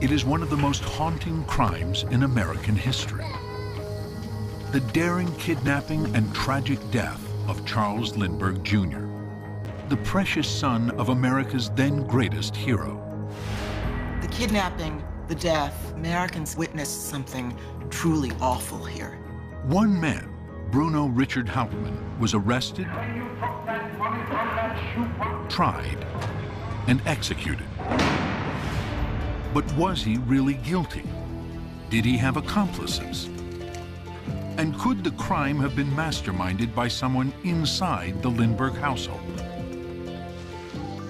It is one of the most haunting crimes in American history. The daring kidnapping and tragic death of Charles Lindbergh, Jr., the precious son of America's then greatest hero. The kidnapping, the death, Americans witnessed something truly awful here. One man, Bruno Richard Hauptmann, was arrested, tried, and executed. But was he really guilty? Did he have accomplices? And could the crime have been masterminded by someone inside the Lindbergh household?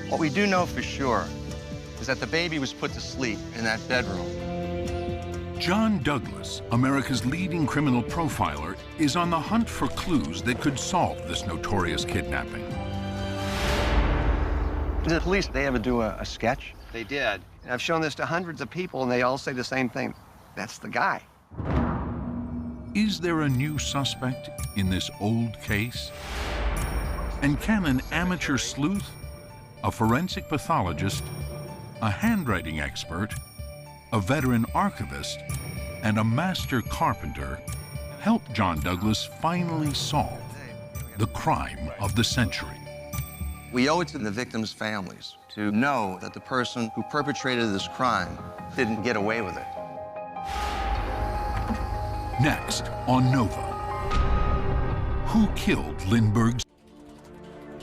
What we do know for sure is that the baby was put to sleep in that bedroom. John Douglas, America's leading criminal profiler, is on the hunt for clues that could solve this notorious kidnapping. Did the police, they ever do a sketch? They did. And I've shown this to hundreds of people, and they all say the same thing. That's the guy. Is there a new suspect in this old case? And can an amateur sleuth, a forensic pathologist, a handwriting expert, a veteran archivist, and a master carpenter help John Douglas finally solve the crime of the century? We owe it to the victims' families to know that the person who perpetrated this crime didn't get away with it. Next on Nova, who killed Lindbergh's?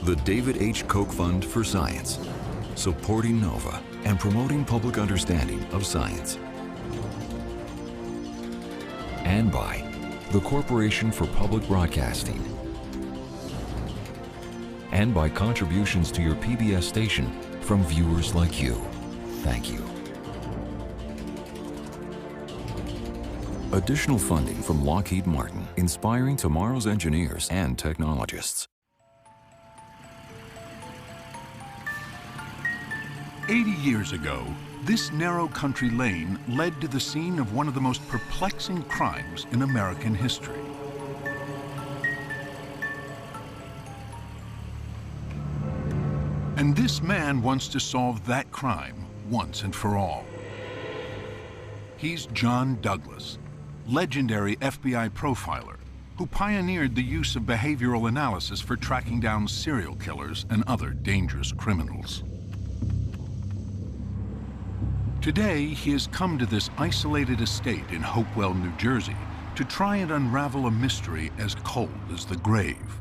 The David H. Koch Fund for Science, supporting Nova and promoting public understanding of science. And by the Corporation for Public Broadcasting. And by contributions to your PBS station from viewers like you. Thank you. Additional funding from Lockheed Martin, inspiring tomorrow's engineers and technologists. 80 years ago, this narrow country lane led to the scene of one of the most perplexing crimes in American history. And this man wants to solve that crime once and for all. He's John Douglas, legendary FBI profiler who pioneered the use of behavioral analysis for tracking down serial killers and other dangerous criminals. Today, he has come to this isolated estate in Hopewell, New Jersey, to try and unravel a mystery as cold as the grave.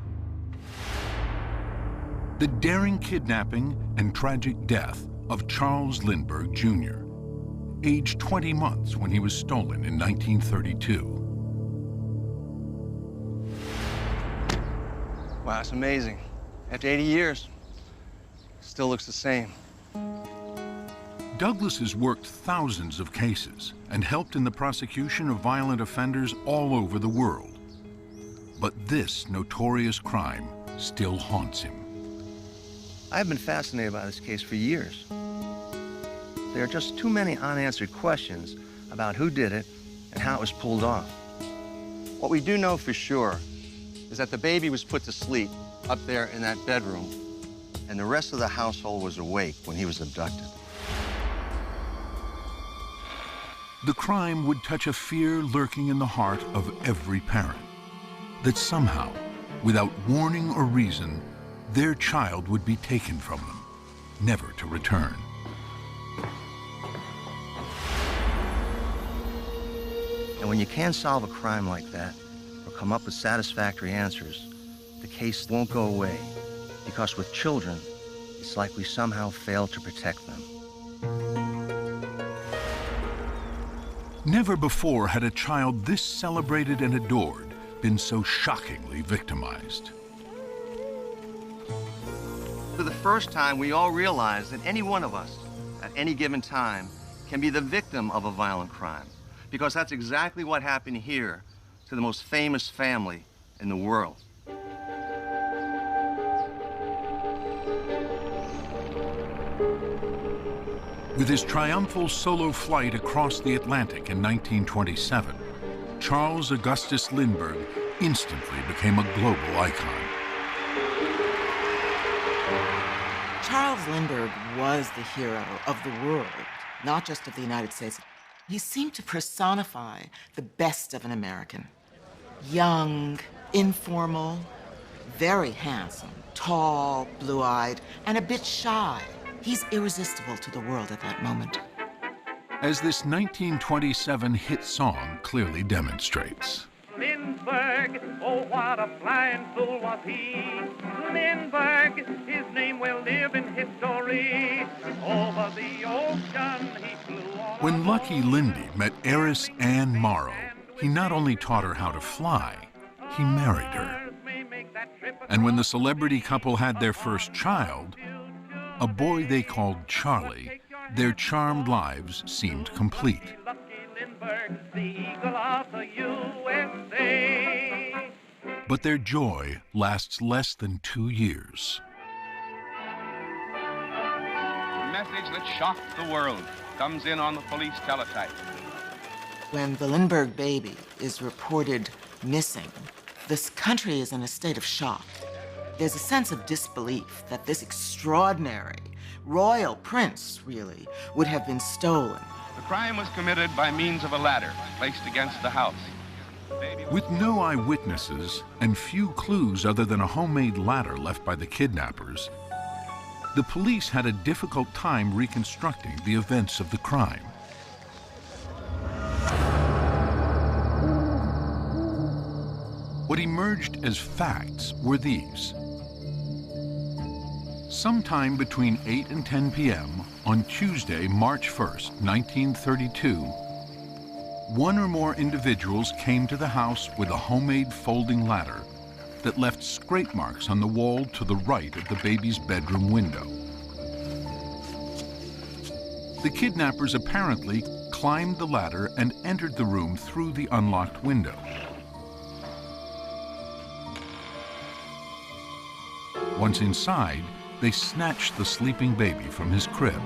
The daring kidnapping and tragic death of Charles Lindbergh, Jr., aged 20 months when he was stolen in 1932. Wow, it's amazing. After 80 years, still looks the same. Douglas has worked thousands of cases and helped in the prosecution of violent offenders all over the world. But this notorious crime still haunts him. I've been fascinated by this case for years. There are just too many unanswered questions about who did it and how it was pulled off. What we do know for sure is that the baby was put to sleep up there in that bedroom, and the rest of the household was awake when he was abducted. The crime would touch a fear lurking in the heart of every parent, that somehow, without warning or reason, their child would be taken from them, never to return. And when you can't solve a crime like that, or come up with satisfactory answers, the case won't go away, because with children, it's like we somehow failed to protect them. Never before had a child this celebrated and adored been so shockingly victimized. For the first time, we all realize that any one of us, at any given time, can be the victim of a violent crime, because that's exactly what happened here to the most famous family in the world. With his triumphal solo flight across the Atlantic in 1927, Charles Augustus Lindbergh instantly became a global icon. Charles Lindbergh was the hero of the world. not just of the United States. He seemed to personify the best of an American. Young, informal, very handsome, tall, blue-eyed, and a bit shy. He's irresistible to the world at that moment. As this 1927 hit song clearly demonstrates. Lindbergh, oh what a flying fool was he. Lindbergh, his name will live in history. Over the ocean he flew on. When Lucky Lindy met heiress Anne Morrow, he not only taught her how to fly, he married her. And when the celebrity couple had their first child, a boy they called Charlie, their charmed lives seemed complete. But their joy lasts less than 2 years. The message that shocked the world comes in on the police teletype. When the Lindbergh baby is reported missing, this country is in a state of shock. There's a sense of disbelief that this extraordinary royal prince, really, would have been stolen. The crime was committed by means of a ladder placed against the house. With no eyewitnesses and few clues other than a homemade ladder left by the kidnappers, the police had a difficult time reconstructing the events of the crime. What emerged as facts were these. Sometime between 8 and 10 p.m. on Tuesday, March 1st, 1932, one or more individuals came to the house with a homemade folding ladder that left scrape marks on the wall to the right of the baby's bedroom window. The kidnappers apparently climbed the ladder and entered the room through the unlocked window. Once inside, they snatched the sleeping baby from his crib.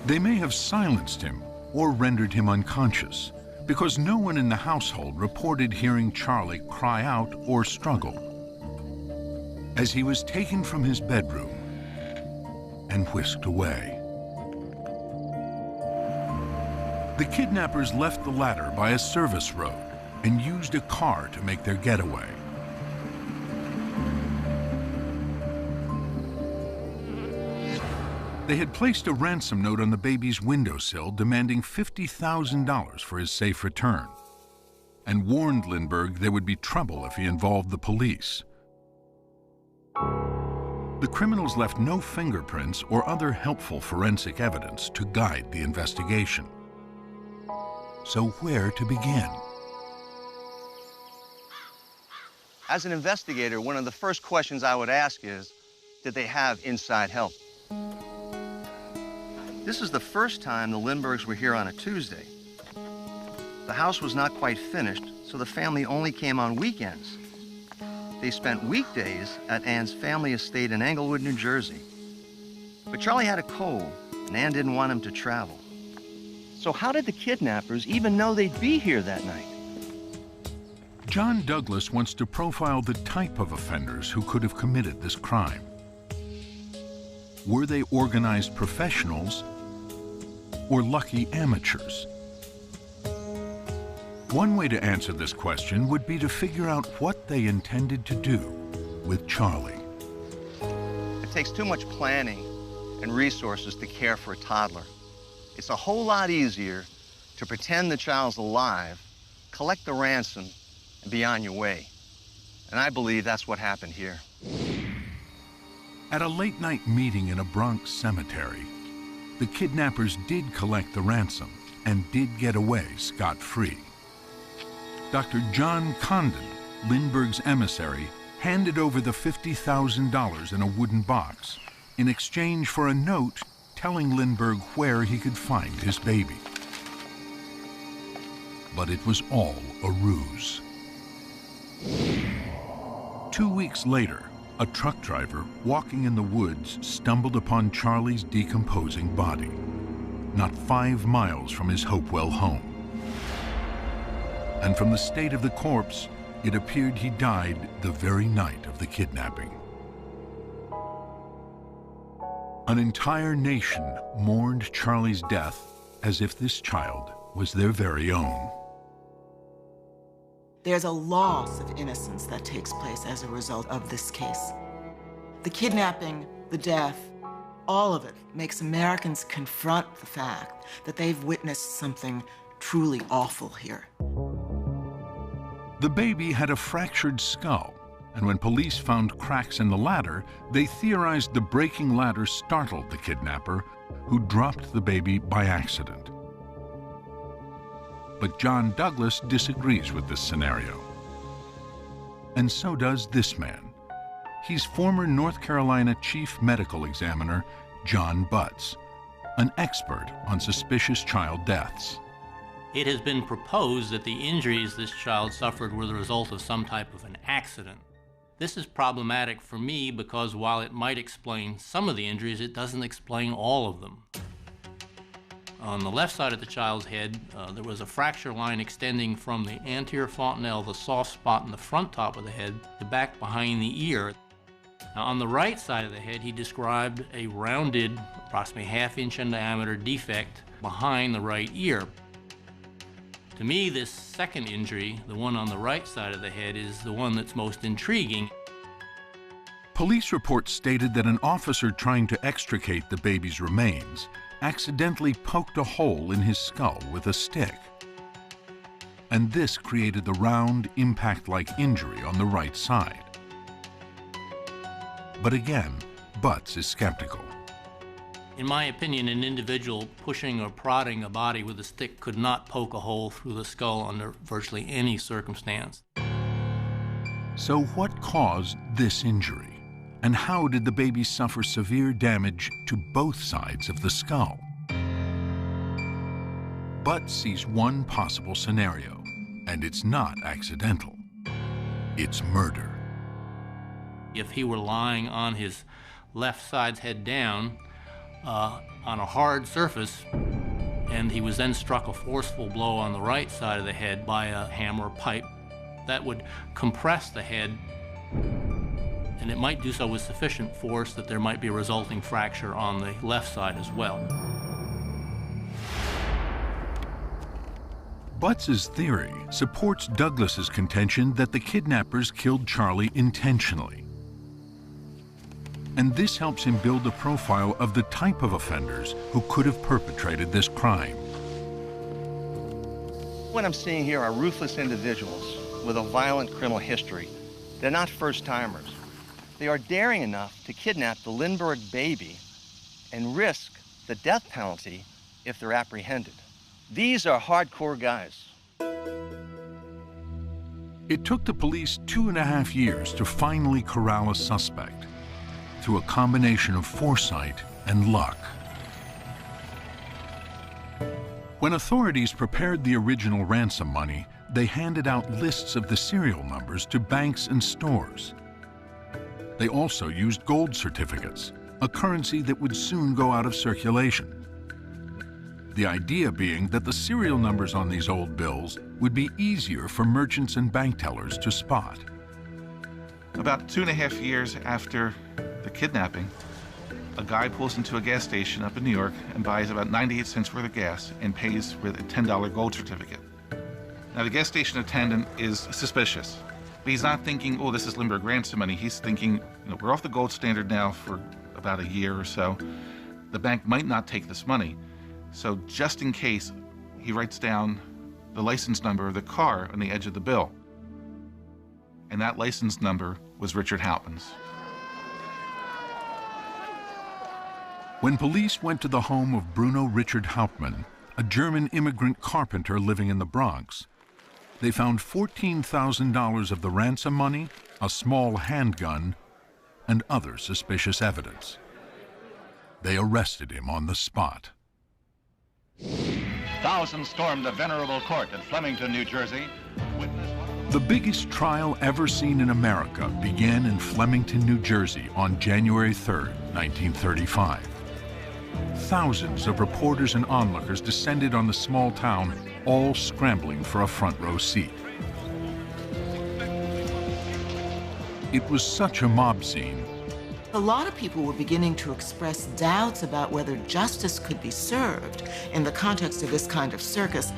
They may have silenced him or rendered him unconscious, because no one in the household reported hearing Charlie cry out or struggle. As he was taken from his bedroom and whisked away. The kidnappers left the ladder by a service road and used a car to make their getaway. They had placed a ransom note on the baby's windowsill demanding $50,000 for his safe return, and warned Lindbergh there would be trouble if he involved the police. The criminals left no fingerprints or other helpful forensic evidence to guide the investigation. So where to begin? As an investigator, one of the first questions I would ask is, did they have inside help? This is the first time the Lindberghs were here on a Tuesday. The house was not quite finished, so the family only came on weekends. They spent weekdays at Ann's family estate in Englewood, New Jersey. But Charlie had a cold, and Ann didn't want him to travel. So how did the kidnappers even know they'd be here that night? John Douglas wants to profile the type of offenders who could have committed this crime. Were they organized professionals or lucky amateurs? One way to answer this question would be to figure out what they intended to do with Charlie. It takes too much planning and resources to care for a toddler. It's a whole lot easier to pretend the child's alive, collect the ransom, and be on your way. And I believe that's what happened here. At a late-night meeting in a Bronx cemetery, the kidnappers did collect the ransom and did get away scot-free. Dr. John Condon, Lindbergh's emissary, handed over the $50,000 in a wooden box in exchange for a note telling Lindbergh where he could find his baby. But it was all a ruse. 2 weeks later, a truck driver walking in the woods stumbled upon Charlie's decomposing body, not 5 miles from his Hopewell home. And from the state of the corpse, it appeared he died the very night of the kidnapping. An entire nation mourned Charlie's death as if this child was their very own. There's a loss of innocence that takes place as a result of this case. The kidnapping, the death, all of it makes Americans confront the fact that they've witnessed something truly awful here. The baby had a fractured skull, and when police found cracks in the ladder, they theorized the breaking ladder startled the kidnapper, who dropped the baby by accident. But John Douglas disagrees with this scenario. And so does this man. He's former North Carolina Chief Medical Examiner John Butts, an expert on suspicious child deaths. It has been proposed that the injuries this child suffered were the result of some type of an accident. This is problematic for me because while it might explain some of the injuries, it doesn't explain all of them. On the left side of the child's head, there was a fracture line extending from the anterior fontanelle, the soft spot in the front top of the head, to back behind the ear. Now, on the right side of the head, he described a rounded, approximately ½ inch in diameter defect behind the right ear. To me, this second injury, the one on the right side of the head, is the one that's most intriguing. Police reports stated that an officer trying to extricate the baby's remains accidentally poked a hole in his skull with a stick. And this created the round, impact-like injury on the right side. But again, Butts is skeptical. In my opinion, an individual pushing or prodding a body with a stick could not poke a hole through the skull under virtually any circumstance. So what caused this injury? And how did the baby suffer severe damage to both sides of the skull? Butts sees one possible scenario, and it's not accidental. It's murder. If he were lying on his left side's head down on a hard surface, and he was then struck a forceful blow on the right side of the head by a hammer or pipe, that would compress the head, and it might do so with sufficient force that there might be a resulting fracture on the left side as well. Butts's theory supports Douglas's contention that the kidnappers killed Charlie intentionally. And this helps him build a profile of the type of offenders who could have perpetrated this crime. What I'm seeing here are ruthless individuals with a violent criminal history. They're not first-timers. They are daring enough to kidnap the Lindbergh baby and risk the death penalty if they're apprehended. These are hardcore guys. It took the police 2.5 years to finally corral a suspect through a combination of foresight and luck. When authorities prepared the original ransom money, they handed out lists of the serial numbers to banks and stores. They also used gold certificates, a currency that would soon go out of circulation. The idea being that the serial numbers on these old bills would be easier for merchants and bank tellers to spot. About 2.5 years after the kidnapping, a guy pulls into a gas station up in New York and buys about 98 cents worth of gas and pays with a $10 gold certificate. Now, the gas station attendant is suspicious. But he's not thinking, oh, this is Lindbergh ransom money. He's thinking, we're off the gold standard now for about a year or so. The bank might not take this money. So just in case, he writes down the license number of the car on the edge of the bill. And that license number was Richard Hauptmann's. When police went to the home of Bruno Richard Hauptmann, a German immigrant carpenter living in the Bronx, they found $14,000 of the ransom money, a small handgun, and other suspicious evidence. They arrested him on the spot. Thousands stormed the venerable court at Flemington, New Jersey. The biggest trial ever seen in America began in Flemington, New Jersey on January 3, 1935. Thousands of reporters and onlookers descended on the small town, all scrambling for a front row seat. It was such a mob scene A lot of people were beginning to express doubts about whether justice could be served in the context of this kind of circus.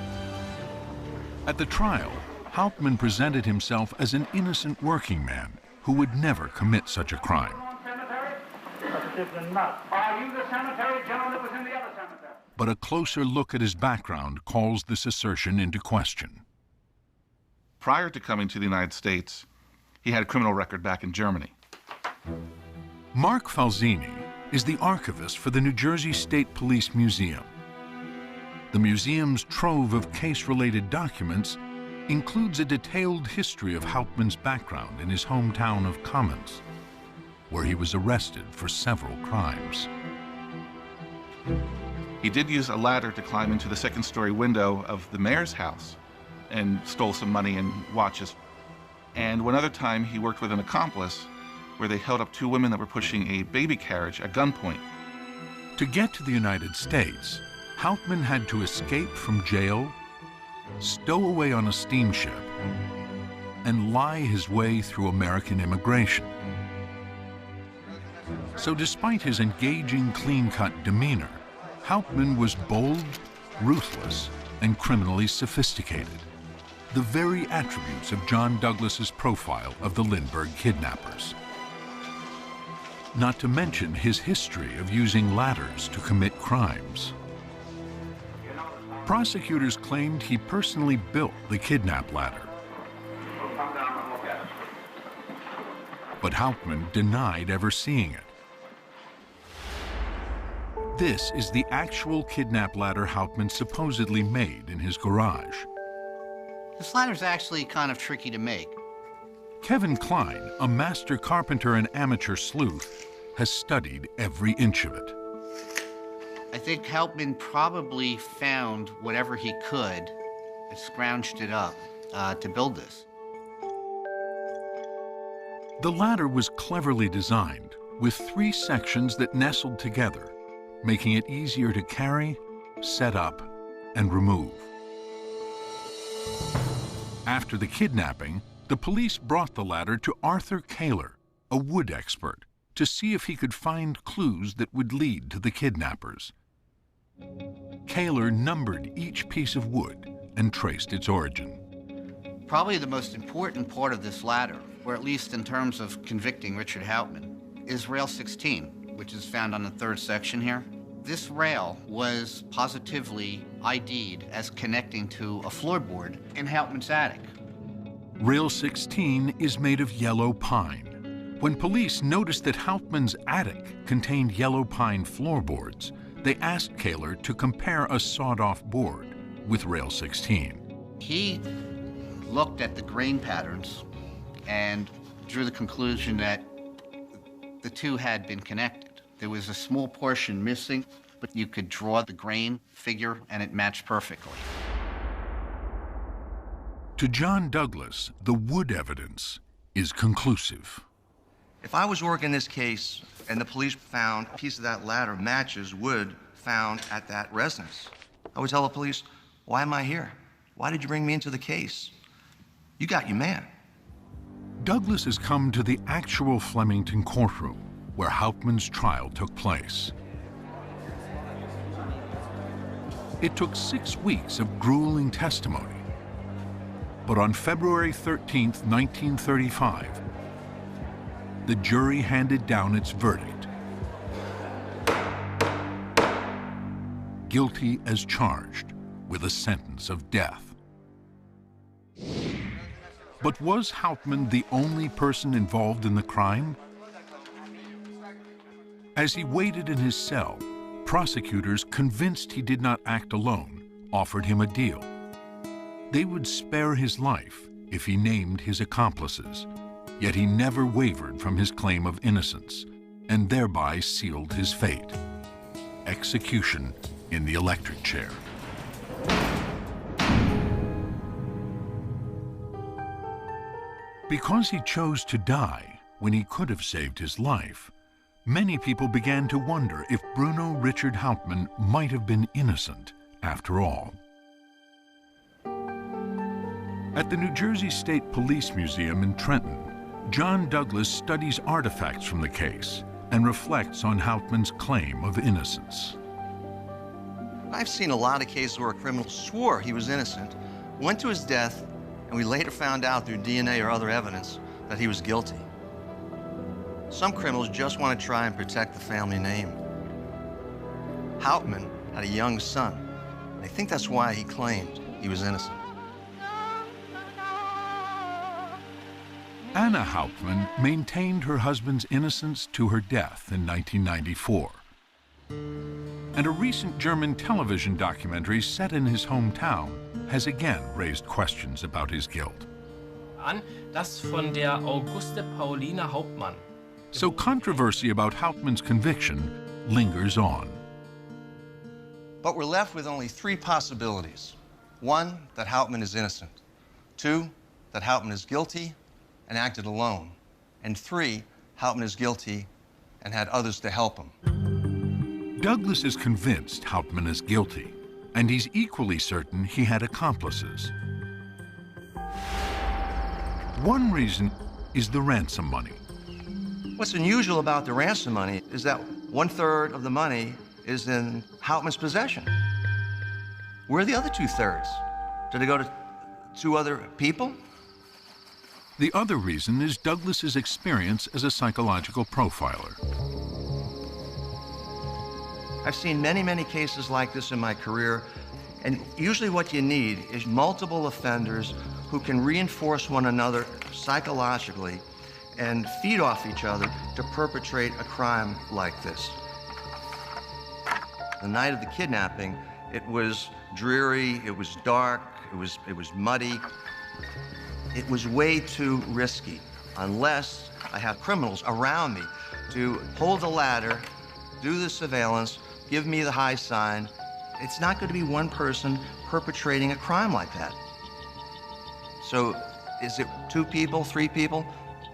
At the trial, Hauptmann presented himself as an innocent working man who would never commit such a crime. Are you the cemetery gentleman that was in the other cemetery? But a closer look at his background calls this assertion into question. Prior to coming to the United States, he had a criminal record back in Germany. Mark Falzini is the archivist for the New Jersey State Police Museum. The museum's trove of case-related documents includes a detailed history of Hauptmann's background in his hometown of Kamenz, where he was arrested for several crimes. He did use a ladder to climb into the second-story window of the mayor's house and stole some money and watches. And one other time, he worked with an accomplice where they held up two women that were pushing a baby carriage at gunpoint. To get to the United States, Hauptmann had to escape from jail, stow away on a steamship, and lie his way through American immigration. So despite his engaging, clean-cut demeanor, Hauptmann was bold, ruthless, and criminally sophisticated. The very attributes of John Douglas's profile of the Lindbergh kidnappers. Not to mention his history of using ladders to commit crimes. Prosecutors claimed he personally built the kidnap ladder. But Hauptmann denied ever seeing it. This is the actual kidnap ladder Hauptmann supposedly made in his garage. This ladder's actually kind of tricky to make. Kevin Klein, a master carpenter and amateur sleuth, has studied every inch of it. I think Hauptmann probably found whatever he could and scrounged it up to build this. The ladder was cleverly designed, with 3 sections that nestled together, making it easier to carry, set up, and remove. After the kidnapping, the police brought the ladder to Arthur Kaler, a wood expert, to see if he could find clues that would lead to the kidnappers. Kaler numbered each piece of wood and traced its origin. Probably the most important part of this ladder, or at least in terms of convicting Richard Hauptmann, is rail 16, which is found on the 3rd section here. This rail was positively ID'd as connecting to a floorboard in Hauptmann's attic. Rail 16 is made of yellow pine. When police noticed that Hauptmann's attic contained yellow pine floorboards, they asked Kaler to compare a sawed-off board with rail 16. He looked at the grain patterns and drew the conclusion that the two had been connected. There was a small portion missing, but you could draw the grain figure and it matched perfectly. To John Douglas, the wood evidence is conclusive. If I was working this case and the police found a piece of that ladder matches wood found at that residence, I would tell the police, why am I here? Why did you bring me into the case? You got your man. Douglas has come to the actual Flemington courtroom where Hauptmann's trial took place. It took 6 weeks of grueling testimony. But on February 13th, 1935, the jury handed down its verdict. Guilty as charged, with a sentence of death. But was Hauptmann the only person involved in the crime? As he waited in his cell, prosecutors, convinced he did not act alone, offered him a deal. They would spare his life if he named his accomplices, yet he never wavered from his claim of innocence, and thereby sealed his fate: execution in the electric chair. Because he chose to die when he could have saved his life, many people began to wonder if Bruno Richard Hauptmann might have been innocent after all. At the New Jersey State Police Museum in Trenton, John Douglas studies artifacts from the case and reflects on Hauptmann's claim of innocence. I've seen a lot of cases where a criminal swore he was innocent, went to his death, and we later found out through DNA or other evidence that he was guilty. Some criminals just want to try and protect the family name. Hauptmann had a young son. I think that's why he claimed he was innocent. Anna Hauptmann maintained her husband's innocence to her death in 1994. And a recent German television documentary set in his hometown has again raised questions about his guilt. Das von der Auguste Pauline Hauptmann. So controversy about Hauptmann's conviction lingers on. But we're left with only three possibilities. One, that Hauptmann is innocent. Two, that Hauptmann is guilty and acted alone. And three, Hauptmann is guilty and had others to help him. Douglas is convinced Hauptmann is guilty, and he's equally certain he had accomplices. One reason is the ransom money. What's unusual about the ransom money is that 1/3 of the money is in Hauptmann's possession. Where are the other 2/3? Did it go to two other people? The other reason is Douglas's experience as a psychological profiler. I've seen many, many cases like this in my career, and usually what you need is multiple offenders who can reinforce one another psychologically and feed off each other to perpetrate a crime like this. The night of the kidnapping, it was dreary, it was dark, it was muddy. It was way too risky, unless I have criminals around me to hold the ladder, do the surveillance, give me the high sign. It's not going to be one person perpetrating a crime like that. So is it 2 people, 3 people?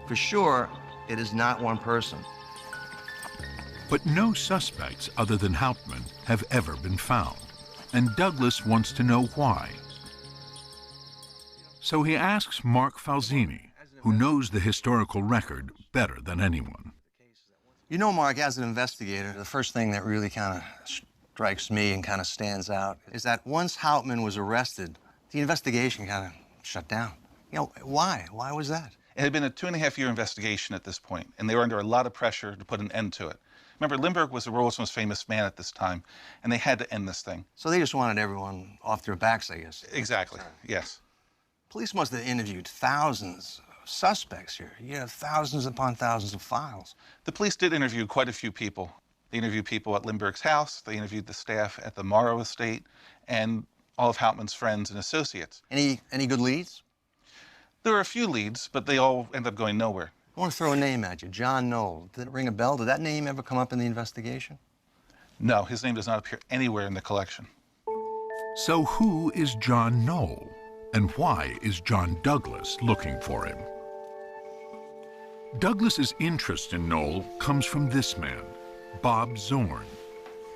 For sure, it is not one person. But no suspects other than Hauptmann have ever been found, and Douglas wants to know why. So he asks Mark Falzini, who knows the historical record better than anyone. You know, Mark, as an investigator, the first thing that really kind of strikes me and kind of stands out is that once Hauptmann was arrested, the investigation kind of shut down. You know, why? Why was that? It had been a 2.5-year investigation at this point, and they were under a lot of pressure to put an end to it. Remember, Lindbergh was the world's most famous man at this time, and they had to end this thing. So they just wanted everyone off their backs, I guess. Exactly, yes. Police must have interviewed thousands of suspects here. You have thousands upon thousands of files. The police did interview quite a few people. They interviewed people at Lindbergh's house, they interviewed the staff at the Morrow estate, and all of Hauptmann's friends and associates. Any good leads? There were a few leads, but they all ended up going nowhere. I want to throw a name at you, John Knoll. Did it ring a bell? Did that name ever come up in the investigation? No, his name does not appear anywhere in the collection. So who is John Knoll? And why is John Douglas looking for him? Douglas's interest in Knoll comes from this man, Bob Zorn.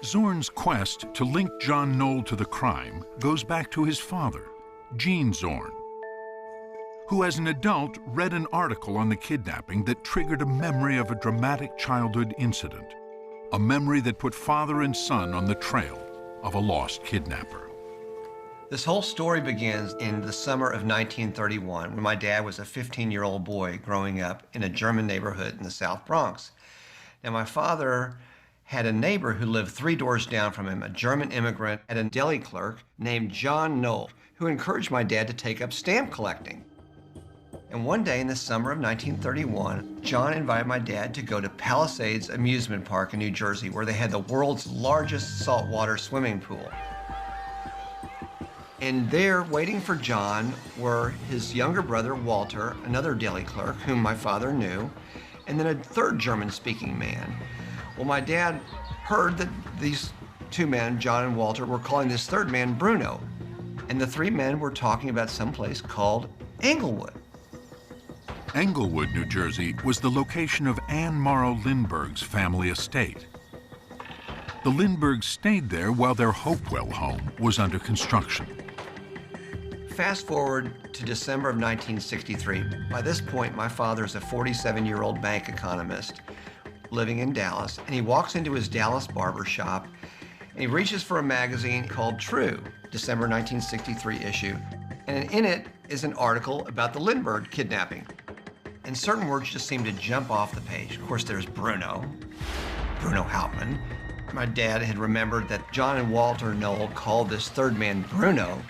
Zorn's quest to link John Knoll to the crime goes back to his father, Gene Zorn, who as an adult read an article on the kidnapping that triggered a memory of a dramatic childhood incident, a memory that put father and son on the trail of a lost kidnapper. This whole story begins in the summer of 1931 when my dad was a 15-year-old boy growing up in a German neighborhood in the South Bronx. Now, my father had a neighbor who lived 3 doors down from him, a German immigrant and a deli clerk named John Knoll, who encouraged my dad to take up stamp collecting. And one day in the summer of 1931, John invited my dad to go to Palisades Amusement Park in New Jersey, where they had the world's largest saltwater swimming pool. And there, waiting for John, were his younger brother, Walter, another deli clerk, whom my father knew, and then a third German-speaking man. Well, my dad heard that these 2 men, John and Walter, were calling this third man Bruno. And the 3 men were talking about some place called Englewood. Englewood, New Jersey, was the location of Anne Morrow Lindbergh's family estate. The Lindberghs stayed there while their Hopewell home was under construction. Fast forward to December of 1963. By this point, my father is a 47-year-old bank economist. living in Dallas, and he walks into his Dallas barber shop, and he reaches for a magazine called True, December 1963 issue, and in it is an article about the Lindbergh kidnapping. And certain words just seem to jump off the page. Of course, there's Bruno Hauptmann. My dad had remembered that John and Walter Knoll called this third man Bruno.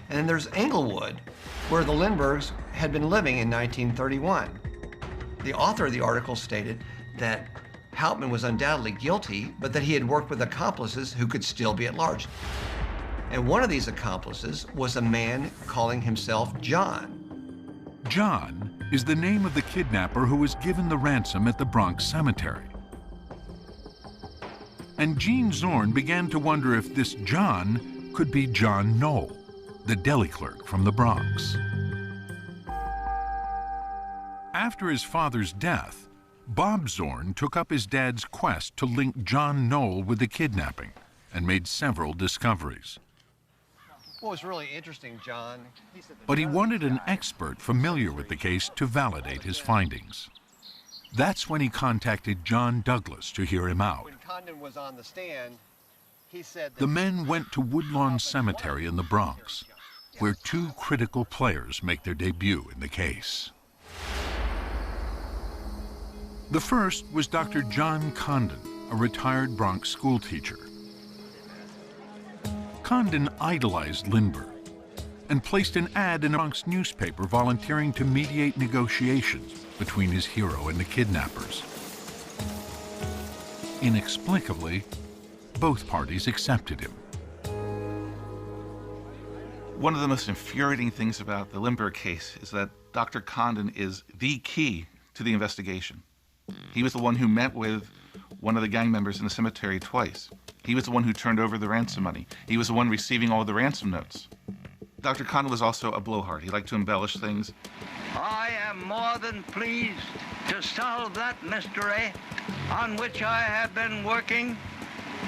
And then there's Englewood, where the Lindberghs had been living in 1931. The author of the article stated that Hauptmann was undoubtedly guilty, but that he had worked with accomplices who could still be at large. And one of these accomplices was a man calling himself John. John is the name of the kidnapper who was given the ransom at the Bronx cemetery. And Gene Zorn began to wonder if this John could be John Knoll, the deli clerk from the Bronx. After his father's death, Bob Zorn took up his dad's quest to link John Knoll with the kidnapping and made several discoveries. What was really interesting, John, But he wanted an expert familiar with the case to validate his findings. That's when he contacted John Douglas to hear him out. when Condon was on the stand, he said that The men went to Woodlawn Cemetery in the Bronx, where two critical players make their debut in the case. The first was Dr. John Condon, a retired Bronx schoolteacher. Condon idolized Lindbergh and placed an ad in a Bronx newspaper volunteering to mediate negotiations between his hero and the kidnappers. Inexplicably, both parties accepted him. One of the most infuriating things about the Lindbergh case is that Dr. Condon is the key to the investigation. He was the one who met with one of the gang members in the cemetery twice. He was the one who turned over the ransom money. He was the one receiving all the ransom notes. Dr. Condon was also a blowhard. He liked to embellish things. I am more than pleased to solve that mystery on which I have been working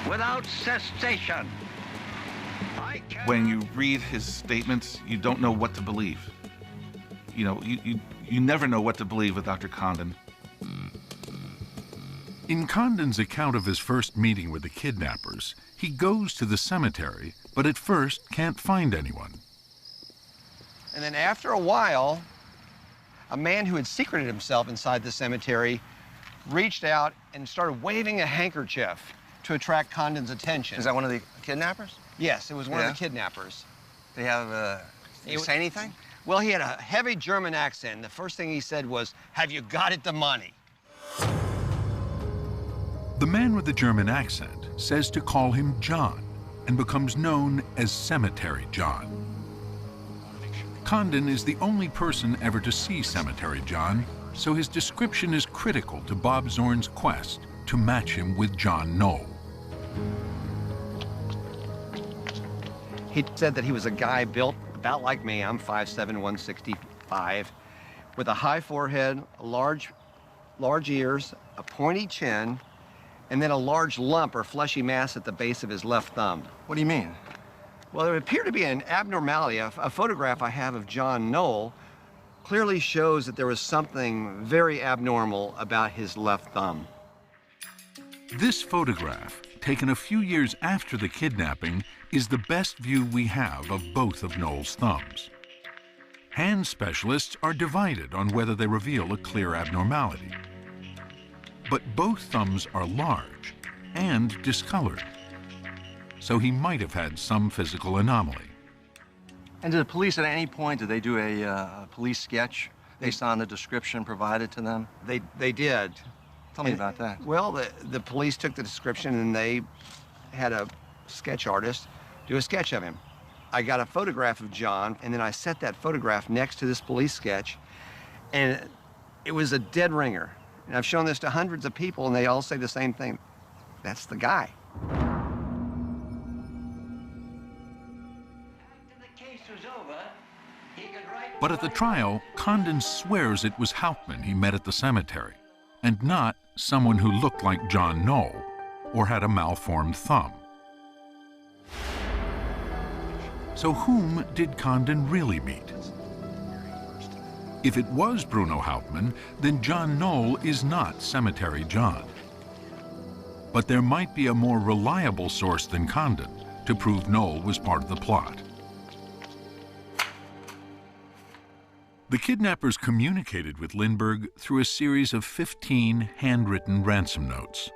without cessation. When you read his statements, you don't know what to believe. You know, you never know what to believe with Dr. Condon. In Condon's account of his first meeting with the kidnappers, he goes to the cemetery, but at first can't find anyone. And then after a while, a man who had secreted himself inside the cemetery reached out and started waving a handkerchief to attract Condon's attention. Is that one of the kidnappers? Yes, it was one of the kidnappers. Did he say anything? Well, he had a heavy German accent. The first thing he said was, "Have you got it, the money?" The man with the German accent says to call him John and becomes known as Cemetery John. Condon is the only person ever to see Cemetery John, so his description is critical to Bob Zorn's quest to match him with John Knoll. He said that he was a guy built about like me. I'm 5'7", 165, with a high forehead, large ears, a pointy chin, and then a large lump or fleshy mass at the base of his left thumb. What do you mean? Well, there appeared to be an abnormality. A photograph I have of John Knoll clearly shows that there was something very abnormal about his left thumb. This photograph, taken a few years after the kidnapping, is the best view we have of both of Knoll's thumbs. Hand specialists are divided on whether they reveal a clear abnormality. But both thumbs are large and discolored, so he might have had some physical anomaly. And did the police at any point, did they do a police sketch based on the description provided to them? They did. Tell me about that. Well, the police took the description and they had a sketch artist do a sketch of him. I got a photograph of John, and then I set that photograph next to this police sketch, and it was a dead ringer. And I've shown this to hundreds of people, and they all say the same thing. That's the guy. But at the trial, Condon swears it was Hauptmann he met at the cemetery, and not someone who looked like John Knoll or had a malformed thumb. So whom did Condon really meet? If it was Bruno Hauptmann, then John Knoll is not Cemetery John. But there might be a more reliable source than Condon to prove Knoll was part of the plot. The kidnappers communicated with Lindbergh through a series of 15 handwritten ransom notes.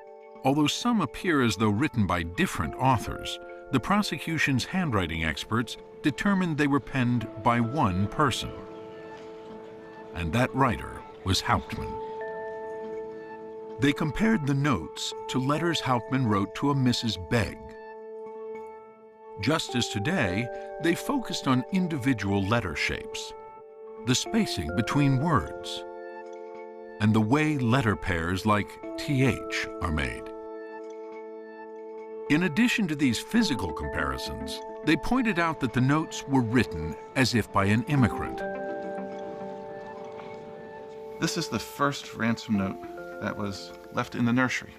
Although some appear as though written by different authors, the prosecution's handwriting experts determined they were penned by one person. And that writer was Hauptmann. They compared the notes to letters Hauptmann wrote to a Mrs. Begg. Just as today, they focused on individual letter shapes, the spacing between words, and the way letter pairs like TH are made. In addition to these physical comparisons, they pointed out that the notes were written as if by an immigrant. This is the first ransom note that was left in the nursery.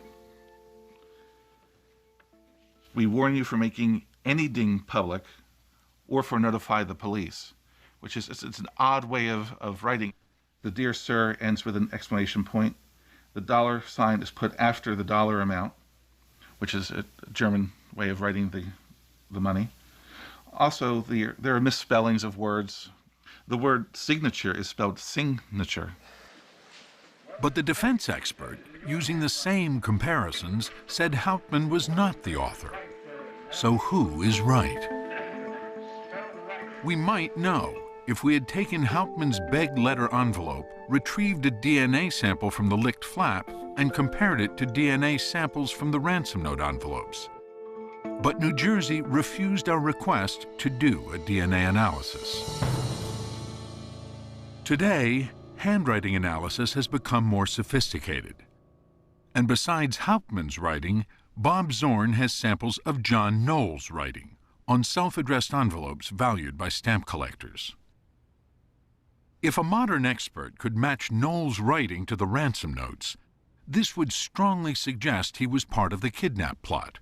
We warn you for making anything public or for notify the police, which is it's an odd way of writing. The Dear Sir ends with an exclamation point. The dollar sign is put after the dollar amount, which is a German way of writing the money. Also, there are misspellings of words. The word signature is spelled signature. But the defense expert, using the same comparisons, said Hauptmann was not the author. So who is right? We might know if we had taken Hauptmann's Begg letter envelope, retrieved a DNA sample from the licked flap, and compared it to DNA samples from the ransom note envelopes. But New Jersey refused our request to do a DNA analysis. Today, handwriting analysis has become more sophisticated. And besides Hauptmann's writing, Bob Zorn has samples of John Knoll's writing on self-addressed envelopes valued by stamp collectors. If a modern expert could match Knoll's writing to the ransom notes, this would strongly suggest he was part of the kidnap plot.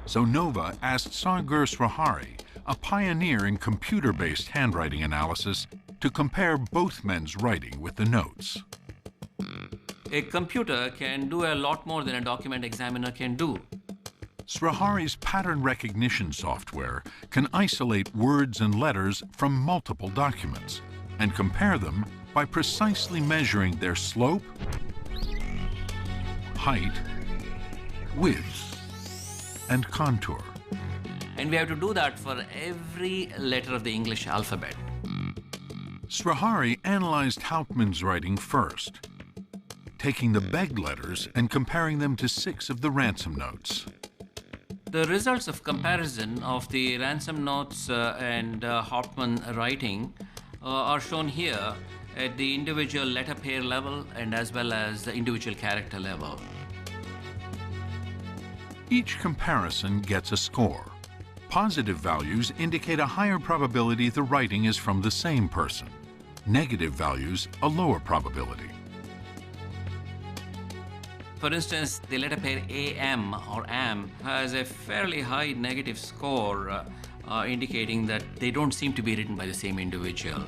So Nova asked Sagar Srihari, a pioneer in computer-based handwriting analysis, to compare both men's writing with the notes. A computer can do a lot more than a document examiner can do. Srihari's pattern recognition software can isolate words and letters from multiple documents and compare them by precisely measuring their slope, height, width, and contour. And we have to do that for every letter of the English alphabet. Srihari analyzed Hauptmann's writing first, taking the Begg letters and comparing them to 6 of the ransom notes. The results of comparison of the ransom notes and Hauptmann writing are shown here at the individual letter pair level and as well as the individual character level. Each comparison gets a score. Positive values indicate a higher probability the writing is from the same person. Negative values, a lower probability. For instance, the letter pair AM or AM has a fairly high negative score, indicating that they don't seem to be written by the same individual.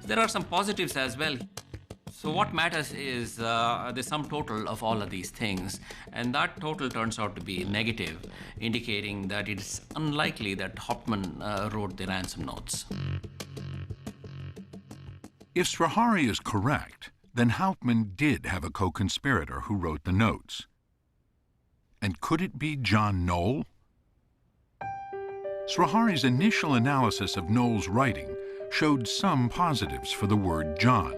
There are some positives as well. So what matters is the sum total of all of these things, and that total turns out to be negative, indicating that it's unlikely that Hauptmann wrote the ransom notes. If Srihari is correct, then Hauptmann did have a co-conspirator who wrote the notes. And could it be John Knoll? Srihari's initial analysis of Knoll's writing showed some positives for the word John,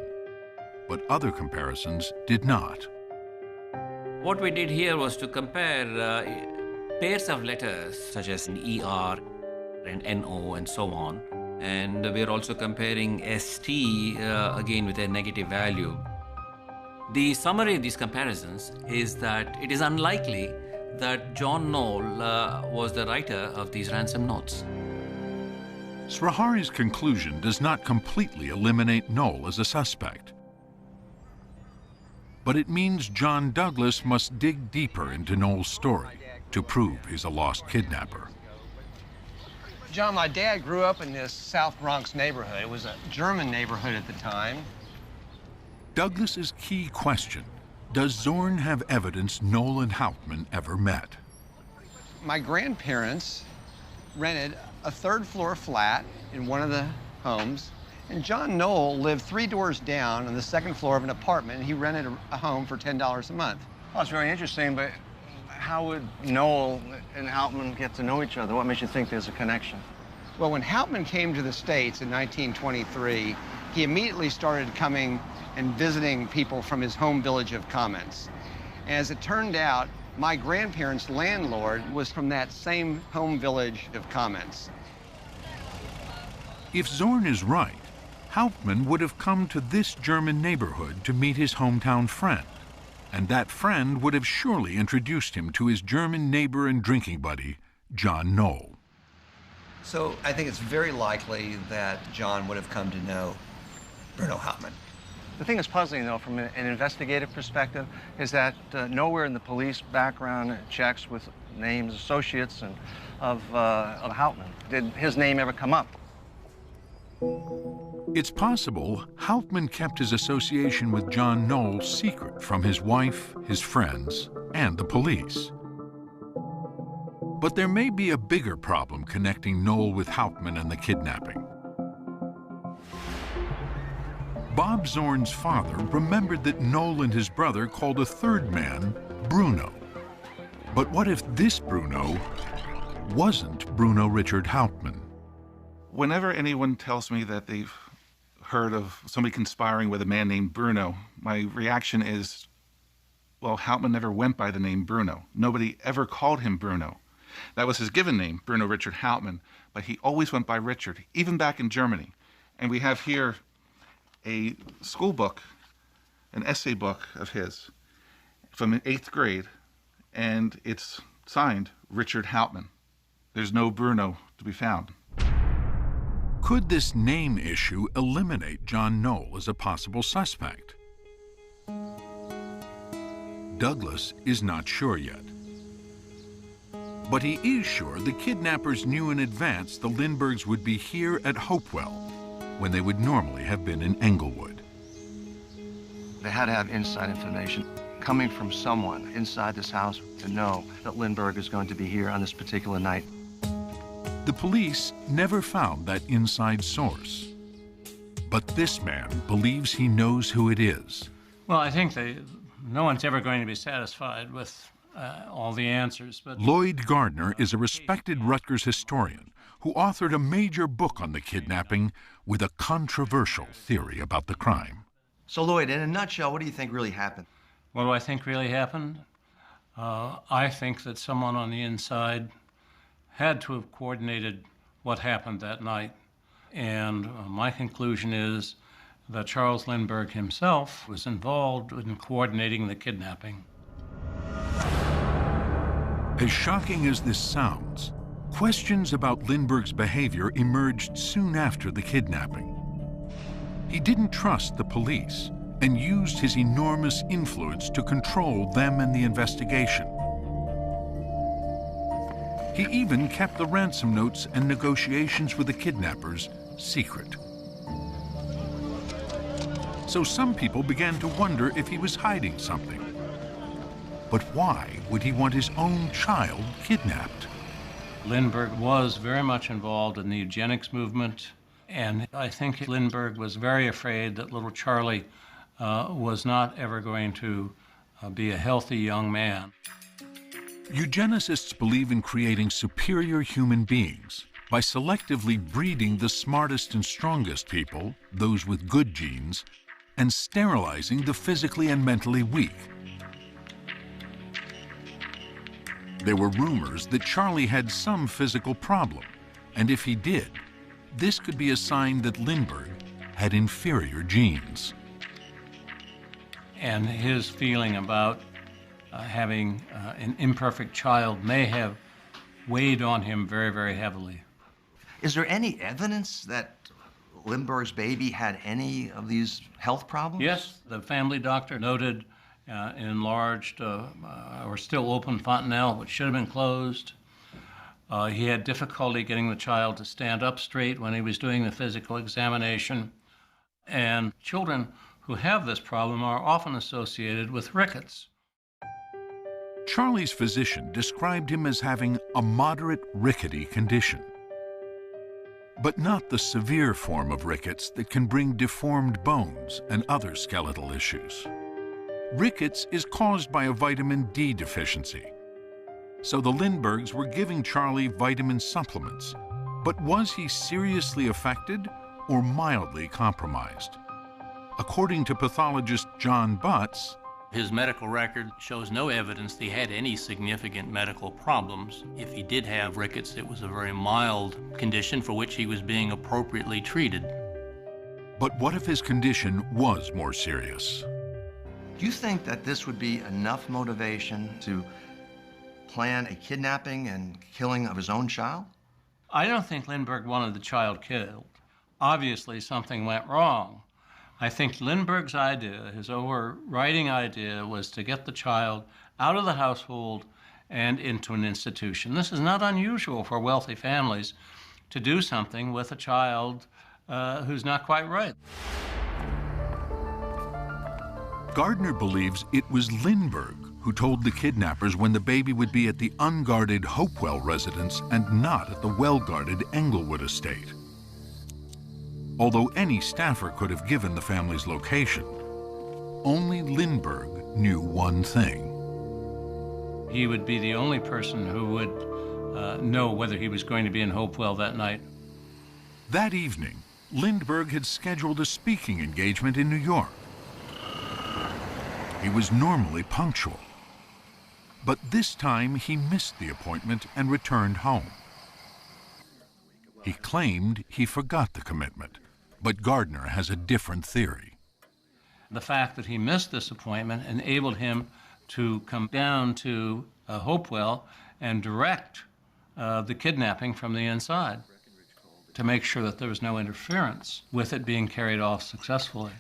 but other comparisons did not. What we did here was to compare pairs of letters such as an ER and NO and so on. And we're also comparing ST again with a negative value. The summary of these comparisons is that it is unlikely that John Knoll was the writer of these ransom notes. Srihari's conclusion does not completely eliminate Knoll as a suspect. But it means John Douglas must dig deeper into Knoll's story to prove he's a lost kidnapper. John, my dad grew up in this South Bronx neighborhood. It was a German neighborhood at the time. Douglas's key question: does Zorn have evidence Knoll and Hauptmann ever met? My grandparents rented a third-floor flat in one of the homes, and John Knoll lived 3 doors down on the second floor of an apartment, and he rented a home for $10 a month. Well, it's very interesting, but how would Knoll and Hauptmann get to know each other? What makes you think there's a connection? Well, when Hauptmann came to the States in 1923, he immediately started coming and visiting people from his home village of Kamenz. As it turned out, my grandparents' landlord was from that same home village of Kamenz. If Zorn is right, Hauptmann would have come to this German neighborhood to meet his hometown friend, and that friend would have surely introduced him to his German neighbor and drinking buddy, John Knoll. So I think it's very likely that John would have come to know Bruno Hauptmann. The thing that's puzzling, though, from an investigative perspective, is that nowhere in the police background checks with names, associates, and of Hauptmann did his name ever come up. It's possible Hauptmann kept his association with John Knoll secret from his wife, his friends, and the police. But there may be a bigger problem connecting Knoll with Hauptmann and the kidnapping. Bob Zorn's father remembered that Knoll and his brother called a third man Bruno. But what if this Bruno wasn't Bruno Richard Hauptmann? Whenever anyone tells me that they've heard of somebody conspiring with a man named Bruno, my reaction is, well, Hauptmann never went by the name Bruno. Nobody ever called him Bruno. That was his given name, Bruno Richard Hauptmann, but he always went by Richard, even back in Germany. And we have here a school book, an essay book of his from 8th grade, and it's signed Richard Hauptmann. There's no Bruno to be found. Could this name issue eliminate John Knoll as a possible suspect? Douglas is not sure yet. But he is sure the kidnappers knew in advance the Lindberghs would be here at Hopewell when they would normally have been in Englewood. They had to have inside information coming from someone inside this house to know that Lindbergh is going to be here on this particular night. The police never found that inside source. But this man believes he knows who it is. Well, I think no one's ever going to be satisfied with all the answers, but... Lloyd Gardner is a respected Rutgers historian who authored a major book on the kidnapping with a controversial theory about the crime. So, Lloyd, in a nutshell, what do you think really happened? What do I think really happened? I think that someone on the inside had to have coordinated what happened that night. And my conclusion is that Charles Lindbergh himself was involved in coordinating the kidnapping. As shocking as this sounds, questions about Lindbergh's behavior emerged soon after the kidnapping. He didn't trust the police and used his enormous influence to control them and the investigation. He even kept the ransom notes and negotiations with the kidnappers secret. So some people began to wonder if he was hiding something. But why would he want his own child kidnapped? Lindbergh was very much involved in the eugenics movement, and I think Lindbergh was very afraid that little Charlie was not ever going to be a healthy young man. Eugenicists believe in creating superior human beings by selectively breeding the smartest and strongest people, those with good genes, and sterilizing the physically and mentally weak. There were rumors that Charlie had some physical problem, and if he did, this could be a sign that Lindbergh had inferior genes. And his feeling about having an imperfect child may have weighed on him very, very heavily. Is there any evidence that Lindbergh's baby had any of these health problems? Yes, the family doctor noted enlarged or still open fontanelle, which should have been closed. He had difficulty getting the child to stand up straight when he was doing the physical examination. And children who have this problem are often associated with rickets. Charlie's physician described him as having a moderate rickety condition, but not the severe form of rickets that can bring deformed bones and other skeletal issues. Rickets is caused by a vitamin D deficiency, so the Lindberghs were giving Charlie vitamin supplements. But was he seriously affected or mildly compromised? According to pathologist John Butts, his medical record shows no evidence that he had any significant medical problems. If he did have rickets, it was a very mild condition for which he was being appropriately treated. But what if his condition was more serious? Do you think that this would be enough motivation to plan a kidnapping and killing of his own child? I don't think Lindbergh wanted the child killed. Obviously, something went wrong. I think Lindbergh's idea, his overriding idea, was to get the child out of the household and into an institution. This is not unusual for wealthy families to do something with a child who's not quite right. Gardner believes it was Lindbergh who told the kidnappers when the baby would be at the unguarded Hopewell residence and not at the well-guarded Englewood estate. Although any staffer could have given the family's location, only Lindbergh knew one thing. He would be the only person who would know whether he was going to be in Hopewell that night. That evening, Lindbergh had scheduled a speaking engagement in New York. He was normally punctual, but this time he missed the appointment and returned home. He claimed he forgot the commitment, but Gardner has a different theory. The fact that he missed this appointment enabled him to come down to Hopewell and direct the kidnapping from the inside to make sure that there was no interference with it being carried off successfully.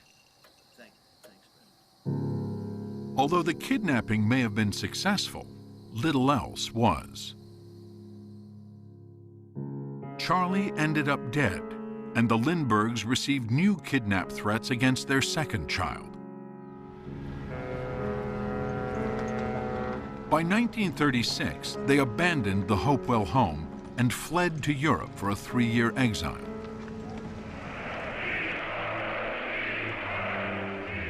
Although the kidnapping may have been successful, little else was. Charlie ended up dead, and the Lindberghs received new kidnap threats against their second child. By 1936, they abandoned the Hopewell home and fled to Europe for a 3-year exile.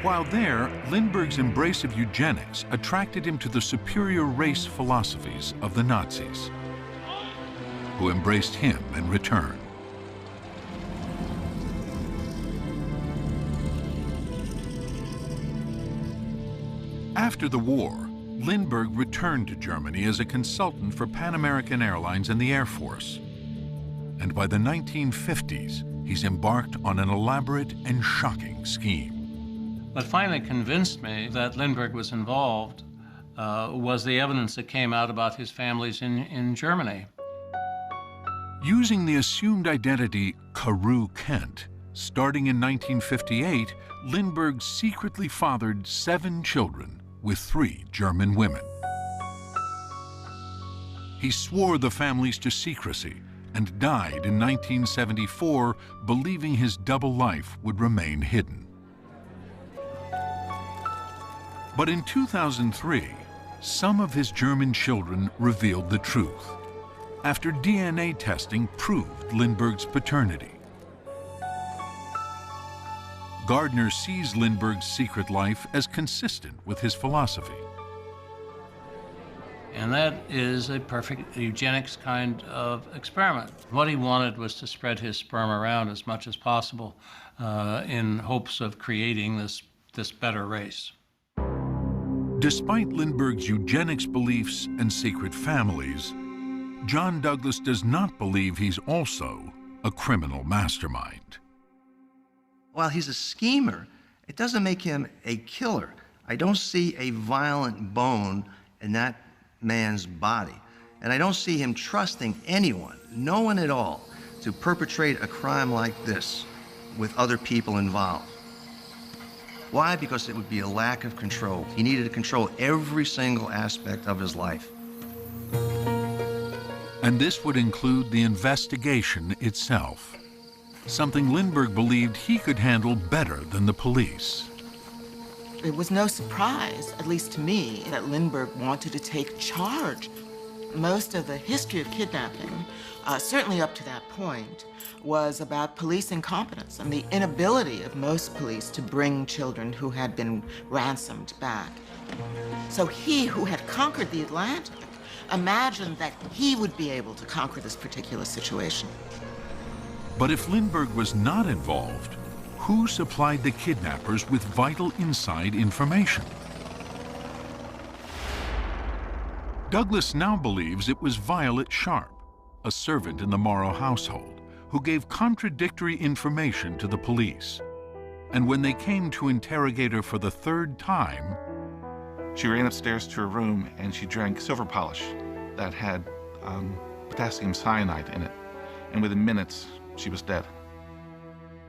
While there, Lindbergh's embrace of eugenics attracted him to the superior race philosophies of the Nazis, who embraced him in return. After the war, Lindbergh returned to Germany as a consultant for Pan American Airlines and the Air Force. And by the 1950s, he's embarked on an elaborate and shocking scheme. What finally convinced me that Lindbergh was involved was the evidence that came out about his families in Germany. Using the assumed identity Carew Kent, starting in 1958, Lindbergh secretly fathered 7 children with 3 German women. He swore the families to secrecy and died in 1974, believing his double life would remain hidden. But in 2003, some of his German children revealed the truth after DNA testing proved Lindbergh's paternity. Gardner sees Lindbergh's secret life as consistent with his philosophy. And that is a perfect eugenics kind of experiment. What he wanted was to spread his sperm around as much as possible in hopes of creating this better race. Despite Lindbergh's eugenics beliefs and secret families, John Douglas does not believe he's also a criminal mastermind. While he's a schemer, it doesn't make him a killer. I don't see a violent bone in that man's body. And I don't see him trusting anyone, no one at all, to perpetrate a crime like this with other people involved. Why? Because it would be a lack of control. He needed to control every single aspect of his life. And this would include the investigation itself, something Lindbergh believed he could handle better than the police. It was no surprise, at least to me, that Lindbergh wanted to take charge. Most of the history of kidnapping, certainly up to that point, was about police incompetence and the inability of most police to bring children who had been ransomed back. So he, who had conquered the Atlantic, imagined that he would be able to conquer this particular situation. But if Lindbergh was not involved, who supplied the kidnappers with vital inside information? Douglas now believes it was Violet Sharp, a servant in the Morrow household, who gave contradictory information to the police. And when they came to interrogate her for the third time, she ran upstairs to her room and she drank silver polish that had potassium cyanide in it. And within minutes, she was dead.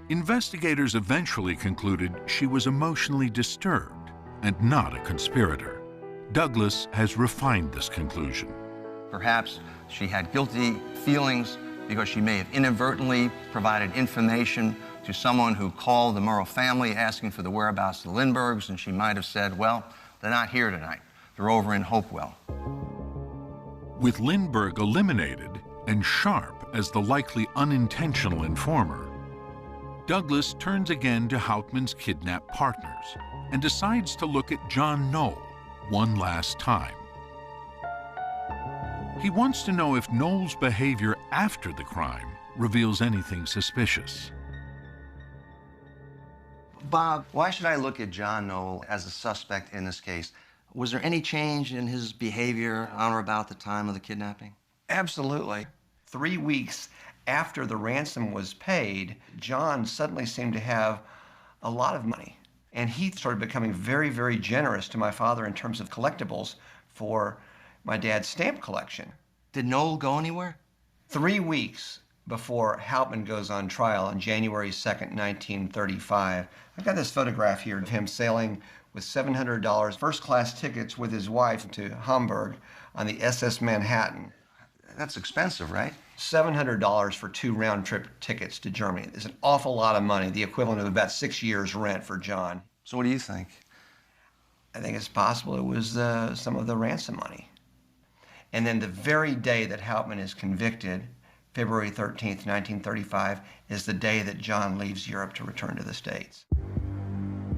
Investigators eventually concluded she was emotionally disturbed and not a conspirator. Douglas has refined this conclusion. Perhaps she had guilty feelings because she may have inadvertently provided information to someone who called the Morrow family asking for the whereabouts of the Lindberghs, and she might have said, well, they're not here tonight. They're over in Hopewell. With Lindbergh eliminated and Sharp as the likely unintentional informer, Douglas turns again to Hauptmann's kidnapped partners and decides to look at John Knoll one last time. He wants to know if Knoll's behavior after the crime reveals anything suspicious. Bob, why should I look at John Knoll as a suspect in this case? Was there any change in his behavior on or about the time of the kidnapping? Absolutely. 3 weeks after the ransom was paid, John suddenly seemed to have a lot of money. And he started becoming very, very generous to my father in terms of collectibles for my dad's stamp collection. Did Knoll go anywhere? 3 weeks before Hauptmann goes on trial on January 2nd, 1935. I've got this photograph here of him sailing with $700 first-class tickets with his wife to Hamburg on the SS Manhattan. That's expensive, right? $700 for 2 round-trip tickets to Germany. It's an awful lot of money, the equivalent of about 6 years' rent for John. So what do you think? I think it's possible it was some of the ransom money. And then the very day that Hauptmann is convicted, February 13th, 1935, is the day that John leaves Europe to return to the States.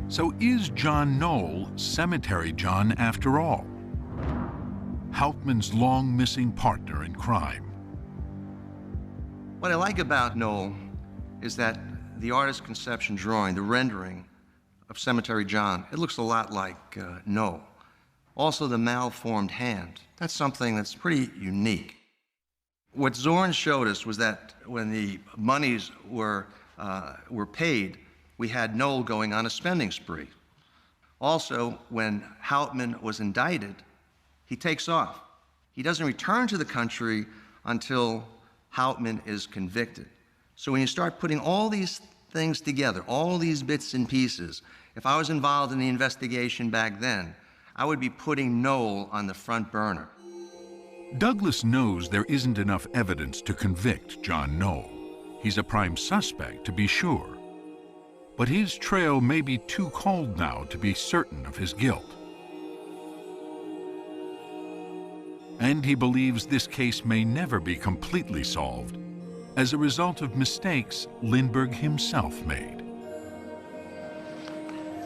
So is John Knoll Cemetery John after all? Hauptmann's long-missing partner in crime. What I like about Knoll is that the artist's conception drawing, the rendering of Cemetery John, it looks a lot like Knoll. Also the malformed hand. That's something that's pretty unique. What Zorn showed us was that when the monies were paid, we had Knoll going on a spending spree. Also, when Hauptmann was indicted, he takes off. He doesn't return to the country until Hauptmann is convicted. So when you start putting all these things together, all these bits and pieces, if I was involved in the investigation back then, I would be putting Knoll on the front burner. Douglas knows there isn't enough evidence to convict John Knoll. He's a prime suspect, to be sure. But his trail may be too cold now to be certain of his guilt. And he believes this case may never be completely solved as a result of mistakes Lindbergh himself made.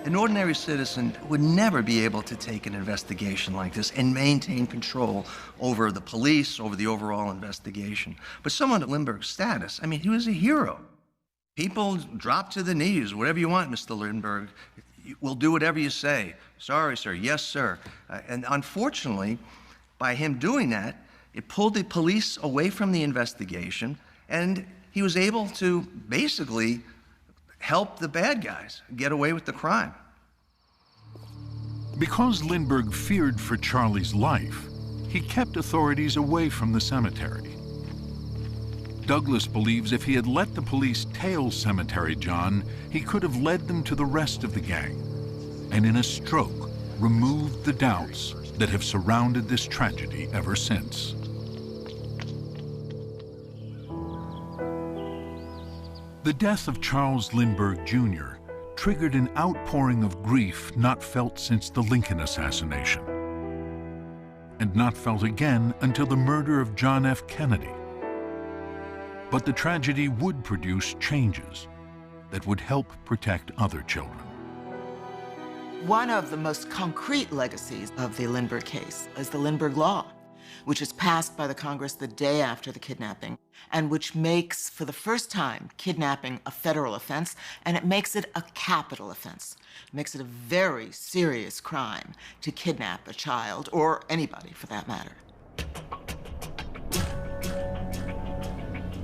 An ordinary citizen would never be able to take an investigation like this and maintain control over the police, over the overall investigation. But someone at Lindbergh's status, I mean, he was a hero. People drop to the knees, whatever you want, Mr. Lindbergh. We'll do whatever you say. Sorry, sir. Yes, sir. And unfortunately, by him doing that, it pulled the police away from the investigation, and he was able to basically help the bad guys get away with the crime. Because Lindbergh feared for Charlie's life, he kept authorities away from the cemetery. Douglas believes if he had let the police tail Cemetery John, he could have led them to the rest of the gang, and in a stroke, removed the doubts that have surrounded this tragedy ever since. The death of Charles Lindbergh Jr. triggered an outpouring of grief not felt since the Lincoln assassination, and not felt again until the murder of John F. Kennedy. But the tragedy would produce changes that would help protect other children. One of the most concrete legacies of the Lindbergh case is the Lindbergh Law, which was passed by the Congress the day after the kidnapping, and which makes, for the first time, kidnapping a federal offense, and it makes it a capital offense. It makes it a very serious crime to kidnap a child, or anybody for that matter.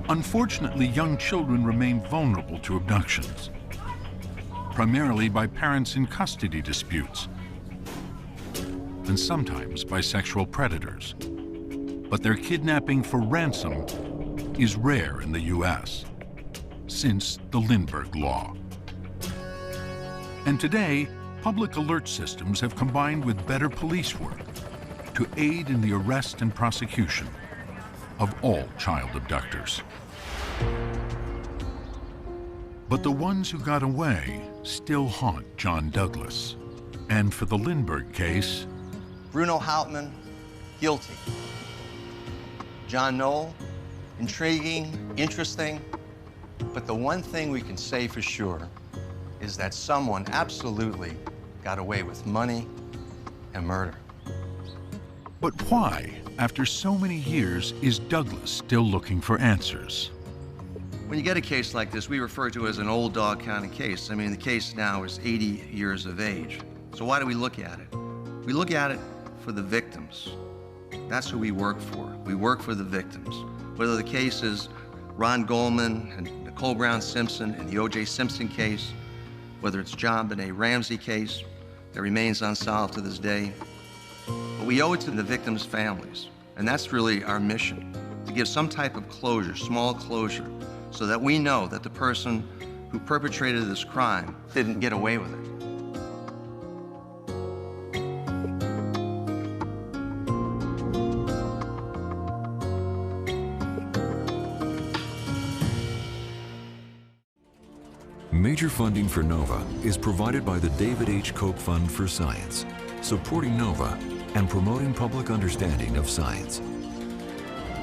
Unfortunately, young children remain vulnerable to abductions, primarily by parents in custody disputes, and sometimes by sexual predators. But their kidnapping for ransom is rare in the U.S. since the Lindbergh Law. And today, public alert systems have combined with better police work to aid in the arrest and prosecution of all child abductors. But the ones who got away still haunt John Douglas. And for the Lindbergh case, Bruno Hauptmann, guilty. John Knoll, intriguing, interesting, but the one thing we can say for sure is that someone absolutely got away with money and murder. But why, after so many years, is Douglas still looking for answers? When you get a case like this, we refer to it as an old dog kind of case. I mean, the case now is 80 years of age. So why do we look at it? We look at it for the victims. That's who we work for. We work for the victims. Whether the case is Ron Goldman and Nicole Brown Simpson in the O.J. Simpson case, whether it's John Benet Ramsey case that remains unsolved to this day, but we owe it to the victims' families. And that's really our mission, to give some type of closure, small closure, so that we know that the person who perpetrated this crime didn't get away with it. Major funding for NOVA is provided by the David H. Koch Fund for Science, supporting NOVA and promoting public understanding of science.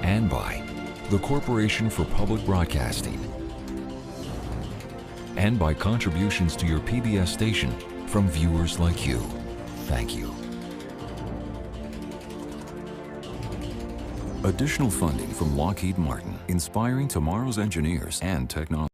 And by the Corporation for Public Broadcasting. And by contributions to your PBS station from viewers like you. Thank you. Additional funding from Lockheed Martin, inspiring tomorrow's engineers and technology.